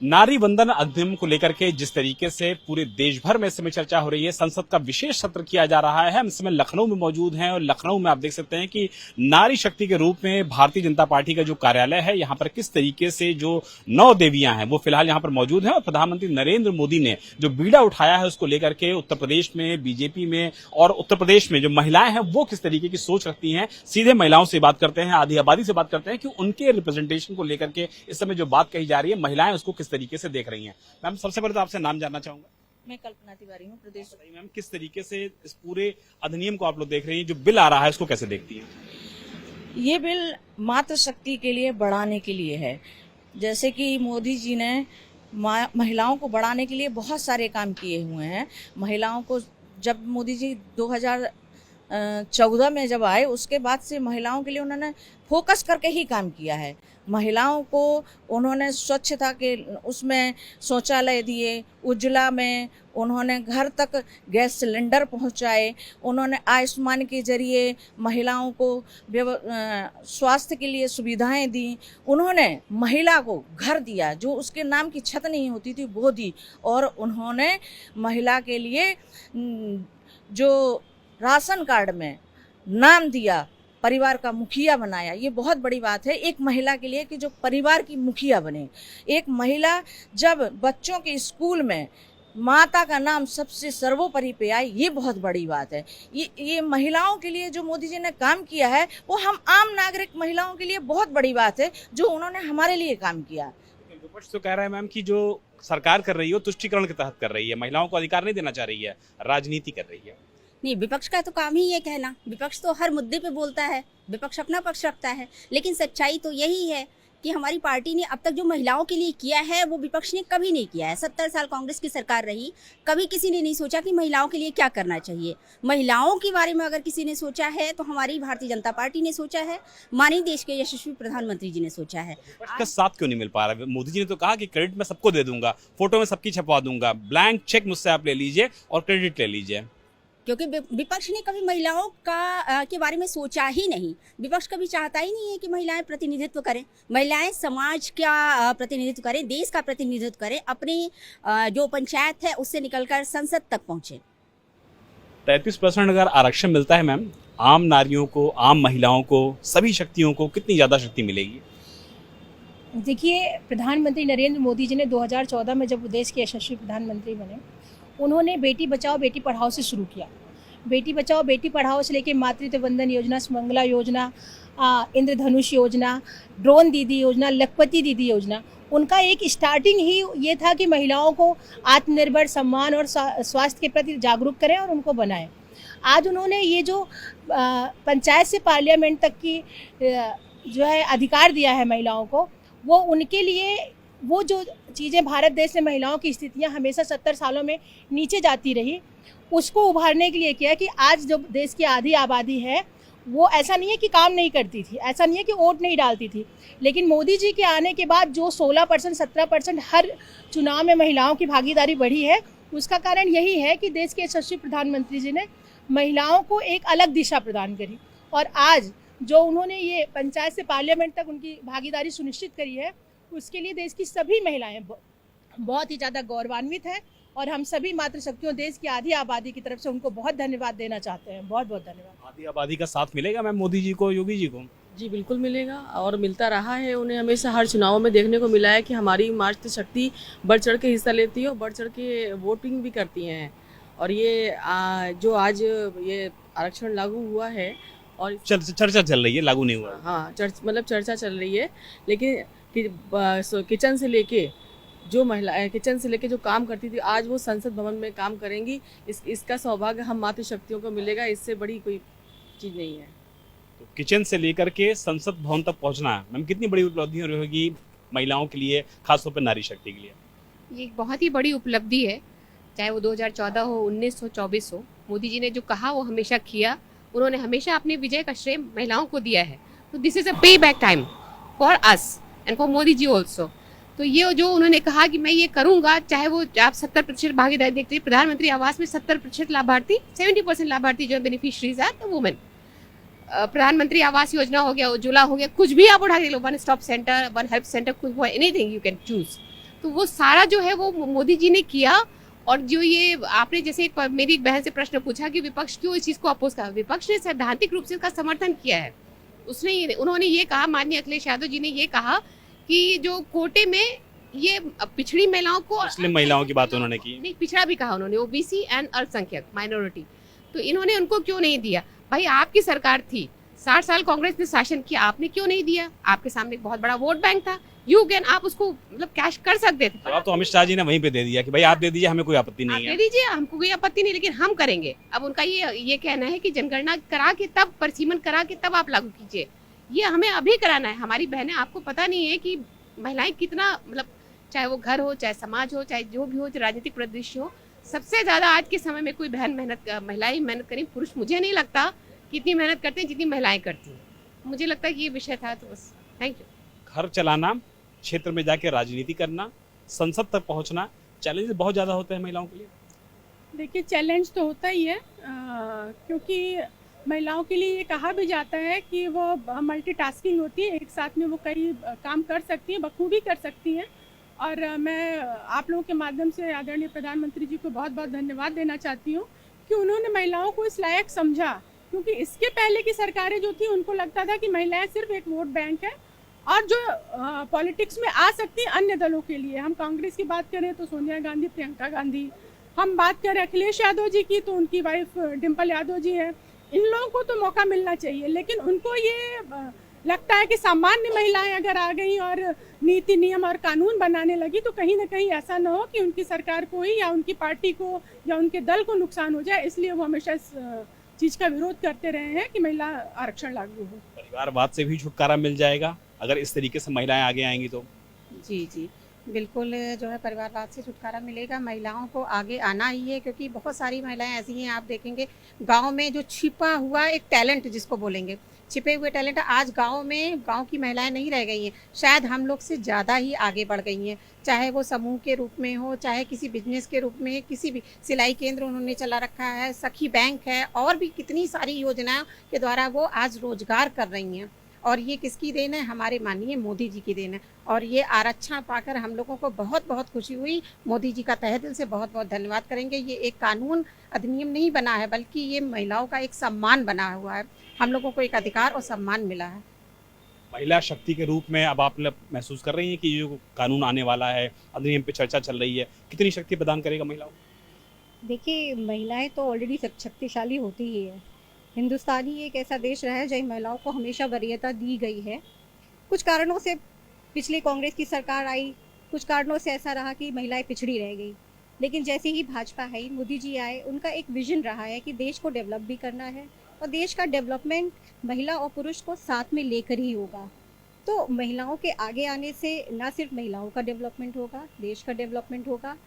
नारी वंदन अधिनियम को लेकर के जिस तरीके से पूरे देश भर में इस समय चर्चा हो रही है, संसद का विशेष सत्र किया जा रहा है। हम इस समय लखनऊ में मौजूद हैं और लखनऊ में आप देख सकते हैं कि नारी शक्ति के रूप में भारतीय जनता पार्टी का जो कार्यालय है, यहाँ पर किस तरीके से जो 9 देवियां हैं वो फिलहाल यहाँ पर मौजूद हैं और प्रधानमंत्री नरेंद्र मोदी ने जो बीड़ा उठाया है उसको लेकर के उत्तर प्रदेश में बीजेपी में और उत्तर प्रदेश में जो महिलाएं हैं वो किस तरीके की सोच रखती हैं। सीधे महिलाओं से बात करते हैं, आधी आबादी से बात करते हैं कि उनके रिप्रेजेंटेशन को लेकर के इस समय जो बात कही जा रही है, महिलाएं उसको किस तरीके से देख रही हैं। मैम, सबसे पहले तो आपसे नाम जानना चाहूंगा। मैं कल्पना तिवारी हूँ, प्रदेश। मैम, किस तरीके से इस पूरे अधिनियम को आप लोग देख रही हैं, जो बिल आ रहा है उसको कैसे देखती हैं? ये बिल मातृशक्ति के लिए बढ़ाने के लिए है। जैसे कि मोदी जी ने महिलाओं को बढ़ाने के लिए बहुत सारे काम किए हुए हैं। महिलाओं को जब मोदी जी 2014 में जब आए, उसके बाद से महिलाओं के लिए उन्होंने फोकस करके ही काम किया है। महिलाओं को उन्होंने स्वच्छता के उसमें शौचालय दिए, उज्ज्वला में उन्होंने घर तक गैस सिलेंडर पहुंचाए, उन्होंने आयुष्मान के जरिए महिलाओं को स्वास्थ्य के लिए सुविधाएं दी, उन्होंने महिला को घर दिया जो उसके नाम की छत नहीं होती थी वो दी, और उन्होंने महिला के लिए जो राशन कार्ड में नाम दिया, परिवार का मुखिया बनाया। ये बहुत बड़ी बात है एक महिला के लिए कि जो परिवार की मुखिया बने। एक महिला जब बच्चों के स्कूल में माता का नाम सबसे सर्वोपरि पे आए, ये बहुत बड़ी बात है। ये महिलाओं के लिए जो मोदी जी ने काम किया है वो हम आम नागरिक महिलाओं के लिए बहुत बड़ी बात है जो उन्होंने हमारे लिए काम किया। विपक्ष तो कह रहा है मैम कि जो सरकार कर रही है वो तुष्टीकरण के तहत कर रही है, महिलाओं को अधिकार नहीं देना चाह रही है, राजनीति कर रही है। नहीं, विपक्ष का तो काम ही ये कहना। विपक्ष तो हर मुद्दे पे बोलता है, विपक्ष अपना पक्ष रखता है, लेकिन सच्चाई तो यही है कि हमारी पार्टी ने अब तक जो महिलाओं के लिए किया है वो विपक्ष ने कभी नहीं किया है। 70 साल कांग्रेस की सरकार रही, कभी किसी ने नहीं सोचा कि महिलाओं के लिए क्या करना चाहिए। महिलाओं के बारे में अगर किसी ने सोचा है तो हमारी भारतीय जनता पार्टी ने सोचा है, माननीय देश के यशस्वी प्रधानमंत्री जी ने सोचा है। इसका साथ क्यों नहीं मिल पा रहा? मोदी जी ने तो कहा कि क्रेडिट मैं सबको दे दूंगा, फोटो में सबकी छपवा दूंगा, ब्लैंक चेक मुझसे आप ले लीजिए और क्रेडिट ले लीजिए। क्योंकि विपक्ष ने कभी महिलाओं का के बारे में सोचा ही नहीं। विपक्ष कभी चाहता ही नहीं है कि महिलाएं प्रतिनिधित्व करें, महिलाएं समाज का प्रतिनिधित्व करें, देश का प्रतिनिधित्व करें, अपनी जो पंचायत है उससे निकलकर संसद तक पहुंचे। 33% अगर आरक्षण मिलता है मैम, आम नारियों को, आम महिलाओं को, सभी शक्तियों को कितनी ज्यादा शक्ति मिलेगी? देखिए, प्रधानमंत्री नरेंद्र मोदी जी ने 2014 में जब देश के यशस्वी प्रधानमंत्री बने, उन्होंने बेटी बचाओ बेटी पढ़ाओ से शुरू किया। बेटी बचाओ बेटी पढ़ाओ से लेके मातृत्व वंदन योजना, सुमंगला योजना, इंद्रधनुष योजना, ड्रोन दीदी योजना, लखपति दीदी योजना, उनका एक स्टार्टिंग ही ये था कि महिलाओं को आत्मनिर्भर, सम्मान और स्वास्थ्य के प्रति जागरूक करें और उनको बनाएं। आज उन्होंने ये जो पंचायत से पार्लियामेंट तक की जो है अधिकार दिया है महिलाओं को, वो उनके लिए वो जो चीज़ें भारत देश में महिलाओं की स्थितियां हमेशा 70 सालों में नीचे जाती रही, उसको उभारने के लिए किया कि आज जो देश की आधी आबादी है वो ऐसा नहीं है कि काम नहीं करती थी, ऐसा नहीं है कि वोट नहीं डालती थी, लेकिन मोदी जी के आने के बाद जो 16% 17% हर चुनाव में महिलाओं की भागीदारी बढ़ी है, उसका कारण यही है कि देश के यशस्वी प्रधानमंत्री जी ने महिलाओं को एक अलग दिशा प्रदान करी। और आज जो उन्होंने ये पंचायत से पार्लियामेंट तक उनकी भागीदारी सुनिश्चित करी है, उसके लिए देश की सभी महिलाएं बहुत ही ज़्यादा गौरवान्वित हैं और हम सभी मातृशक्तियों, देश की आधी आबादी की तरफ से उनको बहुत धन्यवाद देना चाहते हैं। बहुत बहुत धन्यवाद। आधी आबादी का साथ मिलेगा मैम मोदी जी को, योगी जी को? जी बिल्कुल मिलेगा और मिलता रहा है। उन्हें हमेशा हर चुनावों में देखने को मिला है कि हमारी मातृशक्ति बढ़ चढ़ के हिस्सा लेती है और बढ़ चढ़ के वोटिंग भी करती हैं। और ये जो आज ये आरक्षण लागू हुआ है और चर्चा चल रही है, लागू नहीं हुआ। हाँ, मतलब चर्चा चल रही है, लेकिन किचन से लेके जो काम करती थी आज वो संसद भवन में काम करेंगी। इसका सौभाग्य हम मातृशक्तियों को मिलेगा, इससे बड़ी कोई चीज़ नहीं है। तो किचन से लेकर के संसद भवन तक पहुंचना मैम कितनी बड़ी उपलब्धि रहेगी महिलाओं के लिए, खासतौर पर नारी शक्ति के लिए? ये एक बहुत ही बड़ी उपलब्धि है, चाहे वो 2014 हो, 19 हो, 24 हो। मोदी जी ने जो कहा वो हमेशा किया। उन्होंने हमेशा अपने विजय का श्रेय महिलाओं को दिया है। तो this is a pay back time for us and for Modi ji also. तो ये जो उन्होंने कहा कि मैं ये करूंगा, चाहे वो आप 70% भागीदारी देखते हैं, प्रधानमंत्री आवास में 70% लाभार्थी, 70% लाभार्थी जो बेनिफिशियरीज आर द वुमेन। प्रधानमंत्री आवास योजना हो गया, उज्ज्वला हो गया, कुछ भी आप उठा के लो, one stop centre, one help centre, कुछ एनीथिंग यू कैन चूज। तो वो सारा जो है वो मोदी जी ने किया। और जो ये आपने जैसे मेरी एक बहन से प्रश्न पूछा कि विपक्ष क्यों इस चीज़ को अपोज करा, विपक्ष ने सैद्धांतिक रूप से इसका समर्थन किया है। उन्होंने ये कहा, माननीय अखिलेश यादव जी ने ये कहा कि जो कोटे में ये पिछड़ी महिलाओं को, मुस्लिम महिलाओं की बात उन्होंने की, नहीं पिछड़ा भी कहा उन्होंने, ओबीसी एंड अल्पसंख्यक माइनॉरिटी, तो इन्होंने उनको क्यों नहीं दिया? भाई आपकी सरकार थी, 60 साल कांग्रेस ने शासन किया, आपने क्यों नहीं दिया? आपके सामने एक बहुत बड़ा वोट बैंक था, यू कैन, आप उसको मतलब कैश कर सकते थे। तो आप तो अमित शाह जी ने वहीं पे दे दिया कि भाई आप दे दीजिए, हमें कोई आपत्ति आप नहीं दे है। दीजिए, हमको कोई आपत्ति नहीं, लेकिन हम करेंगे। अब उनका ये कहना है कि जनगणना करा के तब, परिसीमन करा के तब आप लागू कीजिए। ये हमें अभी कराना है। हमारी बहनें, आपको पता नहीं है कि महिलाएं कितना, मतलब चाहे वो घर हो, चाहे समाज हो, चाहे जो भी हो, राजनीतिक परिदृश्य हो, सबसे ज्यादा आज के समय में कोई बहन महिलाएं मेहनत करें, पुरुष मुझे नहीं लगता कि इतनी मेहनत करते हैं जितनी महिलाएं करती हैं। मुझे लगता है कि ये विषय था, तो बस थैंक यू। घर चलाना, क्षेत्र में जाके राजनीति करना, संसद तक पहुंचना, चैलेंज बहुत ज्यादा होते हैं महिलाओं के लिए। देखिए, चैलेंज तो होता ही है, क्योंकि महिलाओं के लिए ये कहा भी जाता है कि वो मल्टीटास्किंग होती है, एक साथ में वो कई काम कर सकती हैं, बखूबी कर सकती हैं। और मैं आप लोगों के माध्यम से आदरणीय प्रधानमंत्री जी को बहुत बहुत धन्यवाद देना चाहती हूँ कि उन्होंने महिलाओं को इस लायक समझा, क्योंकि इसके पहले की सरकारें जो थी उनको लगता था कि महिलाएं सिर्फ एक वोट बैंक है और जो पॉलिटिक्स में आ सकती है अन्य दलों के लिए। हम कांग्रेस की बात करें तो सोनिया गांधी, प्रियंका गांधी, हम बात करें अखिलेश यादव जी की तो उनकी वाइफ डिम्पल यादव जी है। इन लोगों को तो मौका मिलना चाहिए, लेकिन उनको ये लगता है कि सामान्य महिलाएं अगर आ गई और नीति नियम और कानून बनाने लगी तो कहीं ना कहीं ऐसा ना हो कि उनकी सरकार को ही या उनकी पार्टी को या उनके दल को नुकसान हो जाए। इसलिए वो हमेशा इस चीज़ का विरोध करते रहे हैं कि महिला आरक्षण लागू हो। परिवारवाद से भी छुटकारा मिल जाएगा अगर इस तरीके से महिलाएं आगे आएंगी तो। जी जी बिल्कुल, जो है परिवारवाद से छुटकारा मिलेगा। महिलाओं को आगे आना ही है, क्योंकि बहुत सारी महिलाएं ऐसी हैं, आप देखेंगे गांव में जो छिपा हुआ एक टैलेंट जिसको बोलेंगे, छिपे हुए टैलेंट, आज गांव में गांव की महिलाएं नहीं रह गई हैं, शायद हम लोग से ज़्यादा ही आगे बढ़ गई हैं। चाहे वो समूह के रूप में हो, चाहे किसी बिजनेस के रूप में, किसी भी सिलाई केंद्र उन्होंने चला रखा है, सखी बैंक है, और भी कितनी सारी योजनाओं के द्वारा वो आज रोजगार कर रही हैं। और ये किसकी देन है? हमारे माननीय मोदी जी की देन है। और ये आरक्षण पाकर हम लोगों को बहुत बहुत खुशी हुई। मोदी जी का तहे दिल से बहुत बहुत धन्यवाद करेंगे। ये एक कानून अधिनियम नहीं बना है, बल्कि ये महिलाओं का एक सम्मान बना हुआ है। हम लोगों को एक अधिकार और सम्मान मिला है। महिला शक्ति के रूप में अब आप महसूस कर रही हैं कि जो कानून आने वाला है, अधिनियम पे चर्चा चल रही है, कितनी शक्ति प्रदान करेगा महिलाओं को? देखिए, महिलाएं तो ऑलरेडी शक्तिशाली होती ही है। हिंदुस्तान ही एक ऐसा देश रहा है जहाँ महिलाओं को हमेशा वरीयता दी गई है। कुछ कारणों से पिछली कांग्रेस की सरकार आई, कुछ कारणों से ऐसा रहा कि महिलाएं पिछड़ी रह गई, लेकिन जैसे ही भाजपा आई, मोदी जी आए, उनका एक विजन रहा है कि देश को डेवलप भी करना है और देश का डेवलपमेंट महिला और पुरुष को साथ में लेकर ही होगा। तो महिलाओं के आगे आने से न सिर्फ महिलाओं का डेवलपमेंट होगा, देश का डेवलपमेंट होगा।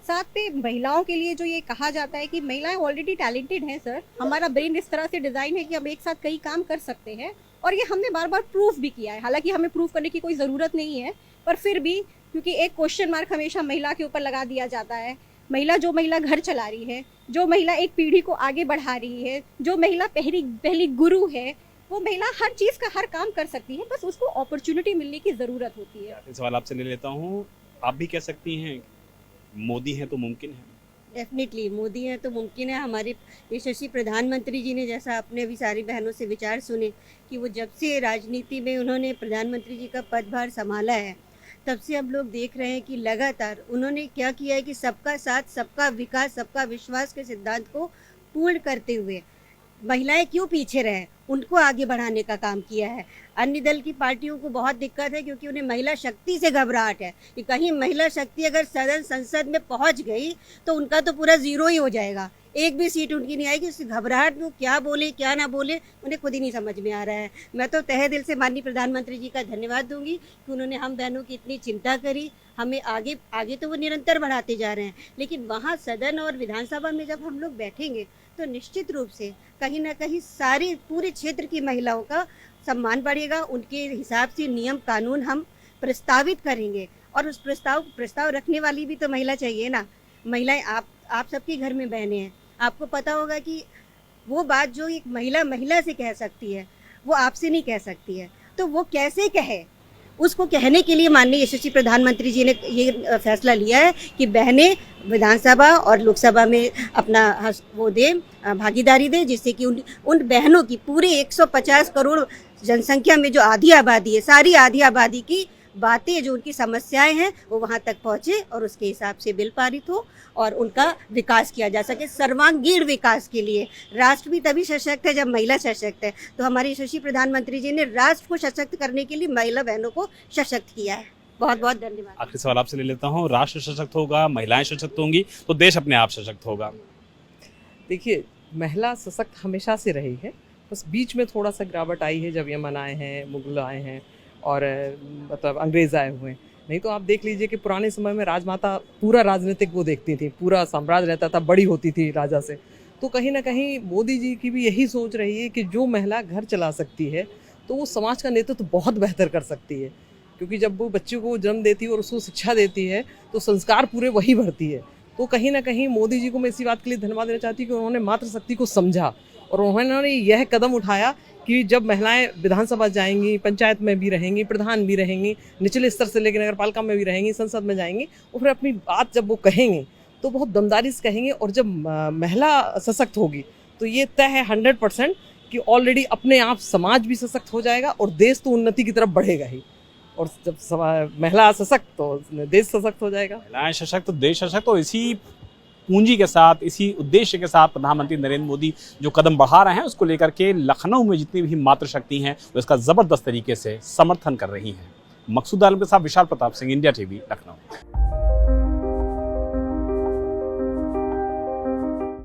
साथ पे महिलाओं के लिए जो ये कहा जाता है कि महिलाएं ऑलरेडी टैलेंटेड हैं सर, हमारा ब्रेन इस तरह से डिज़ाइन है कि हम एक साथ कई काम कर सकते हैं, और ये हमने बार बार प्रूफ भी किया है। हालांकि हमें प्रूफ करने की कोई ज़रूरत नहीं है, पर फिर भी, क्योंकि एक क्वेश्चन मार्क हमेशा महिला के ऊपर लगा दिया जाता है। जो महिला घर चला रही है, जो महिला एक पीढ़ी को आगे बढ़ा रही है, जो महिला पहली गुरु है, वो महिला हर चीज़ का हर काम कर सकती है, बस उसको अपॉर्चुनिटी मिलने की ज़रूरत होती है। सवाल आपसे ले लेता हूँ, आप भी कह सकती हैं मोदी हैं तो मुमकिन है? डेफिनेटली मोदी हैं तो मुमकिन है। हमारे यशस्वी प्रधानमंत्री जी ने, जैसा आपने अभी सारी बहनों से विचार सुने, कि वो जब से राजनीति में उन्होंने प्रधानमंत्री जी का पदभार संभाला है, तब से हम लोग देख रहे हैं कि लगातार उन्होंने क्या किया है कि सबका साथ, सबका विकास, सबका विश्वास के सिद्धांत को पूर्ण करते हुए महिलाएं क्यों पीछे रहे, उनको आगे बढ़ाने का काम किया है। अन्य दल की पार्टियों को बहुत दिक्कत है, क्योंकि उन्हें महिला शक्ति से घबराहट है कि कहीं महिला शक्ति अगर सदन संसद में पहुंच गई तो उनका तो पूरा जीरो ही हो जाएगा, एक भी सीट उनकी नहीं आएगी। उस घबराहट में क्या बोले क्या ना बोले उन्हें खुद ही नहीं समझ में आ रहा है। मैं तो तहे दिल से माननीय प्रधानमंत्री जी का धन्यवाद दूंगी कि उन्होंने हम बहनों की इतनी चिंता करी, हमें आगे तो वो निरंतर बढ़ाते जा रहे हैं, लेकिन वहाँ सदन और विधानसभा में जब हम लोग बैठेंगे तो निश्चित रूप से कहीं ना कहीं सारी पूरे क्षेत्र की महिलाओं का सम्मान बढ़ेगा। उनके हिसाब से नियम कानून हम प्रस्तावित करेंगे, और उस प्रस्ताव रखने वाली भी तो महिला चाहिए ना। महिलाएं आप सबके घर में बहनें हैं, आपको पता होगा कि वो बात जो एक महिला से कह सकती है वो आपसे नहीं कह सकती है, तो वो कैसे कहे, उसको कहने के लिए माननीय यशस्वी प्रधानमंत्री जी ने ये फैसला लिया है कि बहनें विधानसभा और लोकसभा में अपना वो दे भागीदारी दे, जिससे कि उन बहनों की पूरे 150 करोड़ जनसंख्या में जो आधी आबादी है, सारी आधी आबादी की बातें, जो उनकी समस्याएं हैं, वो वहाँ तक पहुँचे और उसके हिसाब से बिल पारित हो और उनका विकास किया जा सके, सर्वांगीण विकास के लिए। राष्ट्र भी तभी सशक्त है जब महिला सशक्त है, तो हमारे यशस्वी प्रधानमंत्री जी ने राष्ट्र को सशक्त करने के लिए महिला बहनों को सशक्त किया है। बहुत बहुत धन्यवाद। आखिरी सवाल आपसे ले लेता हूँ, राष्ट्र सशक्त होगा, महिलाएं सशक्त होंगी तो देश अपने आप सशक्त होगा। देखिए, महिला सशक्त हमेशा से रही है, बस बीच में थोड़ा सा गिरावट आई है जब यमन आए हैं, मुगल आए हैं और मतलब अंग्रेज़ आए हुए हैं। नहीं तो आप देख लीजिए कि पुराने समय में राजमाता पूरा राजनीतिक वो देखती थी, पूरा साम्राज्य रहता था, बड़ी होती थी राजा से। तो कहीं ना कहीं मोदी जी की भी यही सोच रही है कि जो महिला घर चला सकती है तो वो समाज का नेतृत्व तो बहुत बेहतर कर सकती है, क्योंकि जब वो बच्चे को जन्म देती है और उसको शिक्षा देती है तो संस्कार पूरे वही भरती है। तो कहीं ना कहीं मोदी जी को मैं इसी बात के लिए धन्यवाद देना चाहती हूँ कि उन्होंने मातृशक्ति को समझा और उन्होंने यह कदम उठाया कि जब महिलाएं विधानसभा जाएंगी, पंचायत में भी रहेंगी, प्रधान भी रहेंगी, निचले स्तर से लेकर नगर पालिका में भी रहेंगी, संसद में जाएंगी और फिर अपनी बात जब वो कहेंगे तो बहुत दमदारी से कहेंगे। और जब महिला सशक्त होगी तो ये तय है 100% कि ऑलरेडी अपने आप समाज भी सशक्त हो जाएगा और देश तो उन्नति की तरफ बढ़ेगा ही। और जब महिला सशक्त तो देश सशक्त हो जाएगा। महिलाएं सशक्त तो देश सशक्त। तो इसी पूंजी के साथ, इसी उद्देश्य के साथ प्रधानमंत्री नरेंद्र मोदी जो कदम बढ़ा रहे हैं उसको लेकर के लखनऊ में जितनी भी मातृशक्ति हैं वो इसका जबरदस्त तरीके से समर्थन कर रही हैं। मकसूद आलम के साथ विशाल प्रताप सिंह, इंडिया टीवी, लखनऊ।